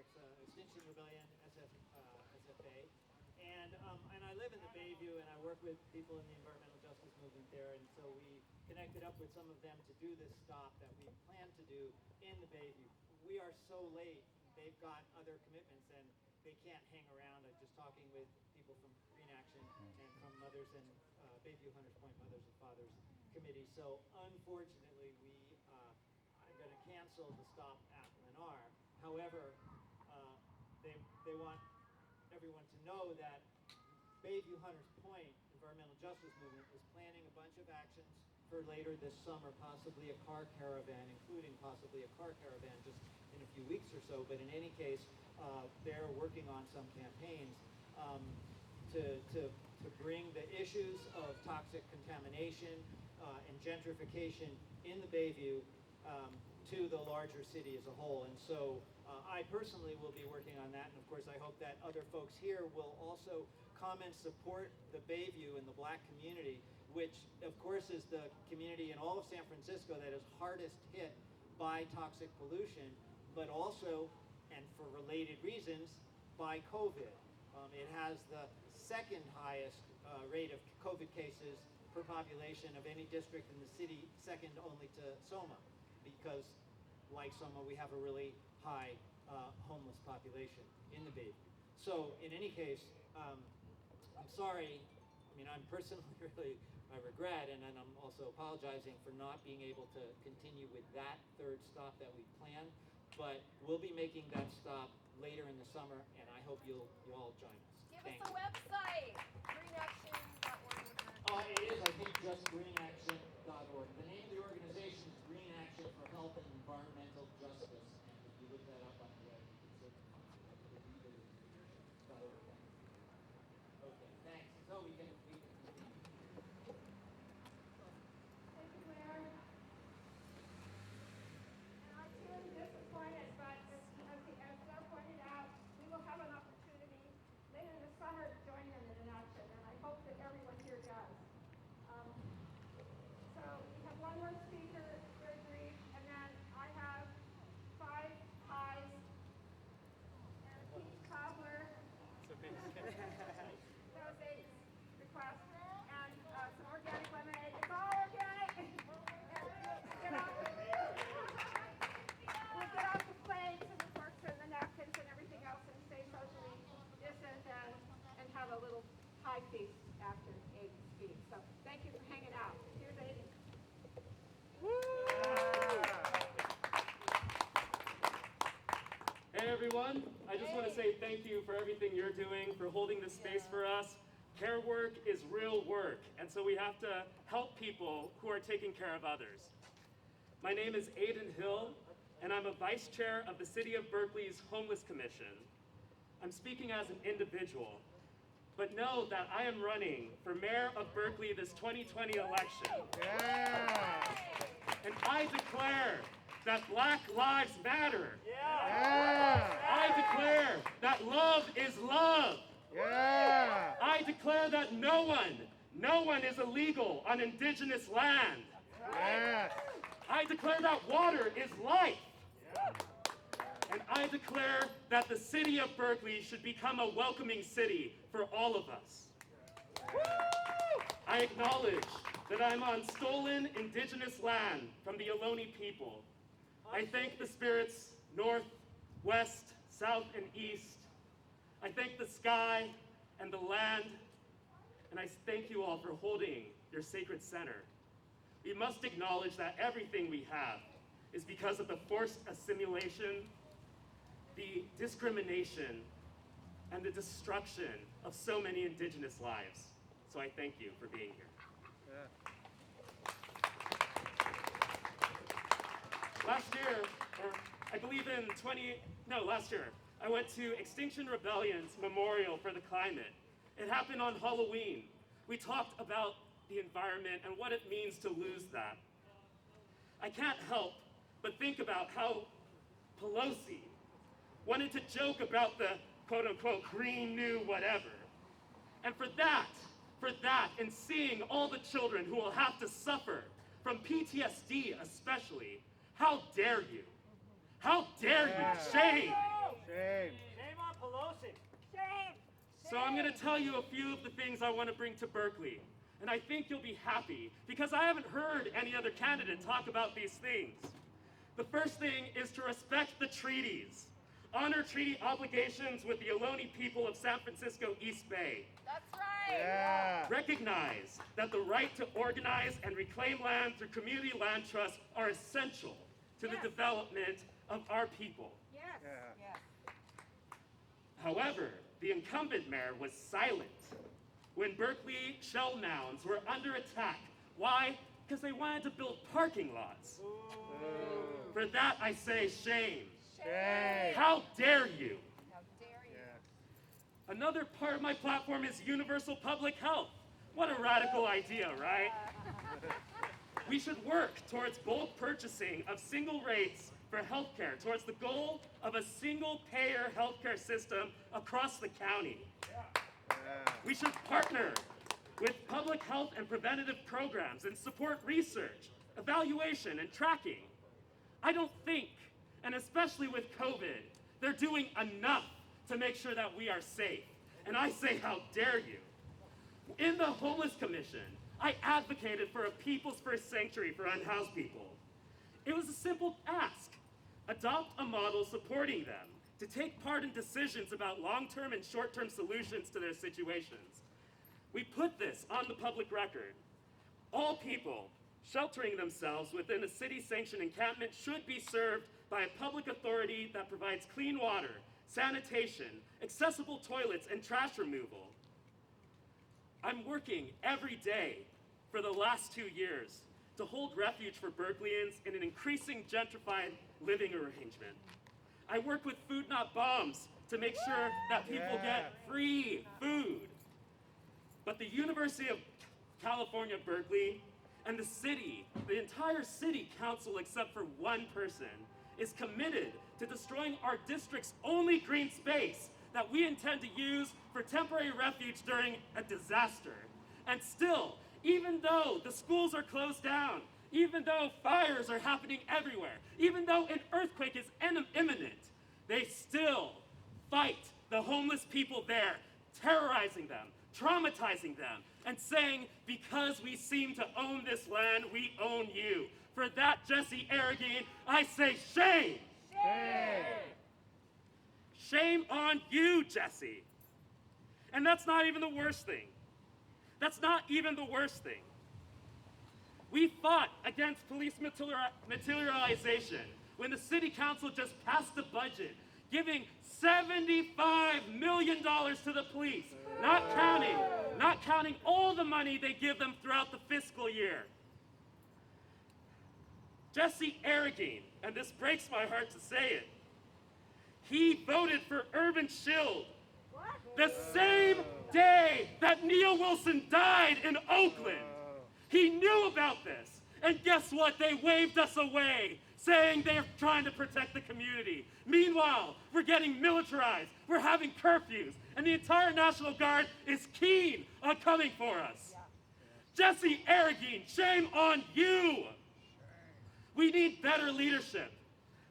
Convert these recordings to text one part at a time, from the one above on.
Extinction Rebellion, SFA. And I live in the Bayview, and I work with people in the environmental justice movement there, and so we connected up with some of them to do this stop that we plan to do in the Bayview. We are so late, they've got other commitments, and they can't hang around. I'm just talking with people from Green Action and from Mothers and Bayview Hunters Point Mothers and Fathers Committee. So unfortunately, we are going to cancel the stop at Lennar. However, they want everyone to know that Bayview Hunters Point Environmental Justice Movement is planning a bunch of actions for later this summer, possibly a car caravan, including possibly a car caravan just in a few weeks or so. But in any case, they're working on some campaigns to bring the issues of toxic contamination and gentrification in the Bayview to the larger city as a whole. And so I personally will be working on that, and of course I hope that other folks here will also come and support the Bayview and the Black community, which of course is the community in all of San Francisco that is hardest hit by toxic pollution, but also, and for related reasons, by COVID. It has the second highest rate of COVID cases per population of any district in the city, second only to Soma, because like Soma, we have a really high homeless population in the Bayview. So in any case, I'm sorry. I mean, I'm personally really, I regret, and I'm also apologizing for not being able to continue with that third stop that we planned. But we'll be making that stop later in the summer, and I hope you'll all join us. Give us a website, greenaction.org. It is, I think, just greenaction.org. The name of the organization is Green Action for Health and Environmental Justice, and if you look that up on the web, you can certainly find it. Okay, thanks. So we can continue. Thank you, Claire. And I'm feeling disappointed, but as Joe pointed out, we will have an opportunity later this summer to join in an action, and I hope that everyone here does. So we have one more speaker, very brief, and then I have 5 pies and a peach cobbler. Those 8 requests, and some organic lemonade. It's all organic. And we get off the plates and the forks and the napkins and everything else and stay socially distant and have a little pie feast after Aidan's speech. So thank you for hanging out. Here's Aidan. Hey everyone, I just want to say thank you for everything you're doing, for holding this space for us. Care work is real work, and so we have to help people who are taking care of others. My name is Aidan Hill, and I'm a vice chair of the City of Berkeley's Homeless Commission. I'm speaking as an individual, but know that I am running for mayor of Berkeley this 2020 election. Yeah. And I declare that Black Lives Matter. Yeah. I declare that love is love. Yeah. I declare that no one is illegal on indigenous land. Yes. I declare that water is life. And I declare that the city of Berkeley should become a welcoming city for all of us. I acknowledge that I'm on stolen indigenous land from the Ohlone people. I thank the spirits north, west, south, and east. I thank the sky and the land, and I thank you all for holding your sacred center. We must acknowledge that everything we have is because of the forced assimilation, the discrimination, and the destruction of so many indigenous lives. So I thank you for being here. Yeah. Last year, or I believe last year, I went to Extinction Rebellion's Memorial for the Climate. It happened on Halloween. We talked about the environment and what it means to lose that. I can't help but think about how Pelosi wanted to joke about the quote-unquote green new whatever. And for that, and seeing all the children who will have to suffer from PTSD especially, how dare you? How dare you? Shame! Shame. So I'm going to tell you a few of the things I want to bring to Berkeley. And I think you'll be happy, because I haven't heard any other candidate talk about these things. The first thing is to respect the treaties. Honor treaty obligations with the Ohlone people of San Francisco East Bay. That's right. Yeah. Recognize that the right to organize and reclaim land through community land trusts are essential to the Yes. development of our people. Yes. Yeah. Yes. However, the incumbent mayor was silent when Berkeley shell mounds were under attack. Why? Because they wanted to build parking lots. For that I say shame. Shame. How dare you? How dare you? Yeah. Another part of my platform is universal public health. What a radical idea, right? We should work towards bulk purchasing of single rates for healthcare, towards the goal of a single-payer healthcare system across the county. Yeah. We should partner with public health and preventative programs and support research, evaluation, and tracking. I don't think, and especially with COVID, they're doing enough to make sure that we are safe. And I say, how dare you? In the Homeless Commission, I advocated for a people's first sanctuary for unhoused people. It was a simple ask. Adopt a model supporting them to take part in decisions about long-term and short-term solutions to their situations. We put this on the public record. All people sheltering themselves within a city-sanctioned encampment should be served by a public authority that provides clean water, sanitation, accessible toilets, and trash removal. I'm working every day for the last 2 years to hold refuge for Berkeleyans in an increasing gentrified living arrangement. I work with Food Not Bombs to make sure that people get free food. But the University of California, Berkeley, and the city, the entire city council except for one person, is committed to destroying our district's only green space that we intend to use for temporary refuge during a disaster. And still, even though the schools are closed down, even though fires are happening everywhere, even though an earthquake is imminent, they still fight the homeless people there, terrorizing them, traumatizing them, and saying, because we seem to own this land, we own you. For that, Jesse Arreguin, I say shame! Shame. Shame on you, Jesse. And that's not even the worst thing. That's not even the worst thing. We fought against police materialization when the city council just passed a budget giving $75 million to the police, not counting all the money they give them throughout the fiscal year. Jesse Arreguin, and this breaks my heart to say it, he voted for Urban Shield the same day that Neil Wilson died in Oakland. He knew about this, and guess what? They waved us away, saying they're trying to protect the community. Meanwhile, we're getting militarized, we're having curfews, and the entire National Guard is keen on coming for us. Jesse Arreguin, shame on you! We need better leadership.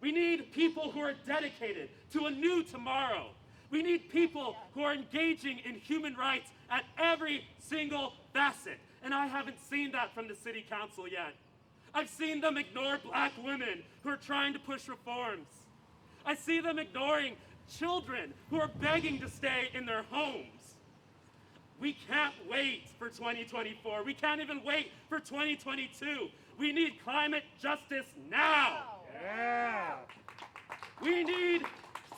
We need people who are dedicated to a new tomorrow. We need people who are engaging in human rights at every single facet. And I haven't seen that from the city council yet. I've seen them ignore black women who are trying to push reforms. I see them ignoring children who are begging to stay in their homes. We can't wait for 2024. We can't even wait for 2022. We need climate justice now. Yeah. We need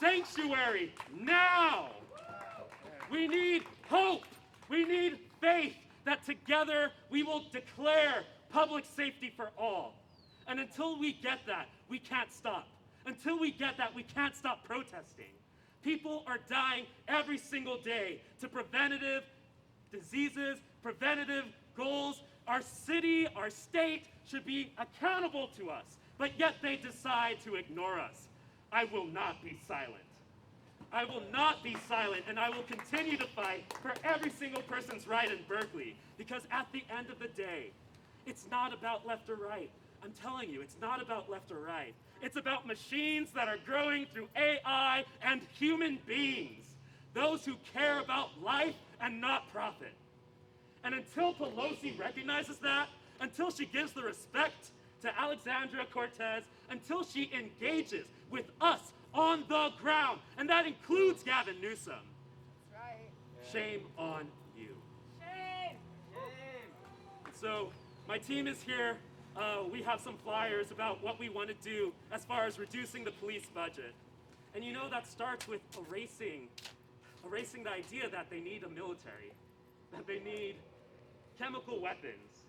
sanctuary now. We need hope. We need faith that together we will declare public safety for all. And until we get that, we can't stop. Until we get that, we can't stop protesting. People are dying every single day to preventative diseases, preventative goals. Our city, our state should be accountable to us, but yet they decide to ignore us. I will not be silent. I will not be silent, and I will continue to fight for every single person's right in Berkeley, because at the end of the day, it's not about left or right. I'm telling you, it's not about left or right. It's about machines that are growing through AI and human beings. those who care about life and not profit. And until Pelosi recognizes that, until she gives the respect to Alexandria Cortez, until she engages with us on the ground, and that includes Gavin Newsom, That's right. shame on you. Shame. So my team is here. We have some flyers about what we want to do as far as reducing the police budget. And you know that starts with erasing the idea that they need a military, that they need chemical weapons.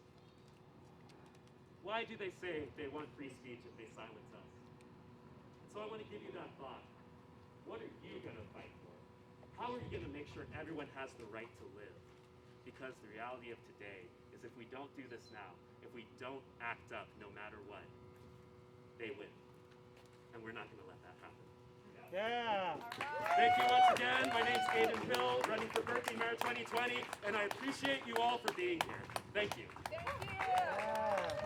Why do they say they want free speech if they silence us? So I want to give you that thought. What are you going to fight for? How are you going to make sure everyone has the right to live? Because the reality of today is if we don't do this now, if we don't act up no matter what, they win. And we're not going to let that happen. Yeah. Thank you once again. My name's Aidan Hill, running for Berkeley Mayor 2020, and I appreciate you all for being here. Thank you. Thank you.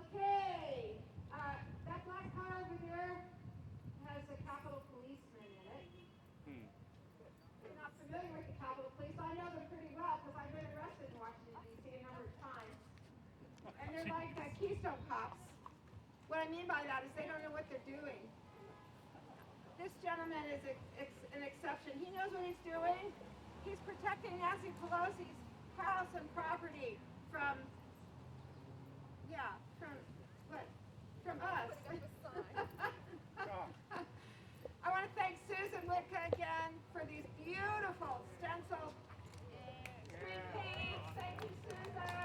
Okay, that black car over there has a Capitol policeman in it. I'm not familiar with the Capitol Police. I know them pretty well because I've been arrested in Washington, D.C. a number of times. And they're like Keystone cops. What I mean by that is they don't know what they're doing. This gentleman is an exception. He knows what he's doing. He's protecting Nancy Pelosi's house and property from from us. I want to thank Susan Witka again for these beautiful stencil street paints. Thank you, Susan.